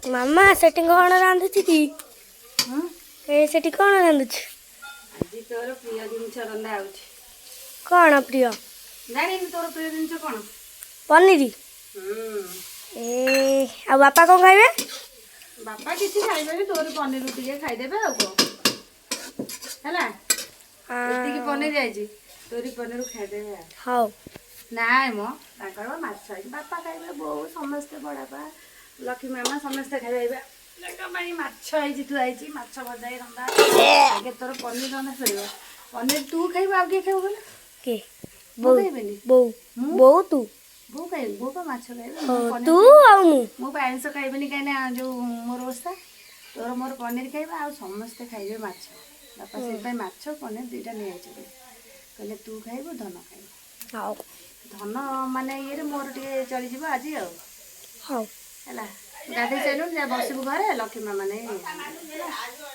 ମାମା ସେଠି କ'ଣ ରାନ୍ଧୁଛି କି? ସେଠି କ'ଣ ରାନ୍ଧୁଛୁ? ଆଜି ତୋର ପ୍ରିୟ ଜିନିଷ ରନ୍ଧା ହେଉଛି। କ'ଣ ପ୍ରିୟ? ଜାଣିନି ତୋର ପ୍ରିୟ ଜିନିଷ କ'ଣ? ପନିର। ଆଉ ବାପା କ'ଣ ଖାଇବେ? ବାପା କିଛି ଖାଇବେନି, ତୋର ପନିର ଟିକେ ଖାଇଦେବେ ଆଉ କ'ଣ ହେଲା। ଏତିକି ପନିର ଯାଇଛି, ତୋରି ପନିର ଖାଇଦେବେ ଆଉ। ହଉ। ନାଇଁ ମ ତାଙ୍କର ମାଛ ହେଇଛି, ବାପା ଖାଇବେ, ବୋଉ ସମସ୍ତେ, ବଡ଼ବାପା, ଲକ୍ଷ୍ମୀ ମାମା ସମସ୍ତେ ଖାଇବେ। ତାଙ୍କ ପାଇଁ ମାଛ ହେଇଛି, ଥୁଆ ହେଇଛି, ମାଛ ଭଜା ହେଇ ରନ୍ଧା। ଆଗେ ତୋର ପନିର ରନ୍ଧା ସରିବ। ପନିର ତୁ ଖାଇବୁ, ଆଉ କିଏ ଖାଇବୁ କହିଲେ? କିଏ? ବୋଉ ଖାଇବେନି। ବୋଉ। ବୋଉ ତୁ? ବୋଉ ଖାଇବି, ବୋଉ ପା ମାଛ ଖାଇବେ। ତୁ ଆଉ ମୁଁ ପା ଆଇଁଷ ଖାଇବିନି, କାହିଁକିନା ଯୋଉ ମୋର ଓଷା। ତୋର ମୋର ପନିର ଖାଇବା, ଆଉ ସମସ୍ତେ ଖାଇବେ ମାଛ। ବାପା ସେଥିପାଇଁ ମାଛ ପନିର ଦୁଇଟା ନେଇଯାଇଛନ୍ତି। କହିଲେ ତୁ ଖାଇବୁ, ଧନ ଖାଇବୁ। ହଉ। ଧନ ମାନେ ଇଏରେ ମୋର ଟିକେ ଚଳିଯିବ ଆଜି ଆଉ। ହଉ ହେଲା, ଗାଧେଇ ସାରିଲୁଣି, ଯା ବସିବୁ ଘରେ, ଲକ୍ଷ୍ମୀ ମାମା ନେଇ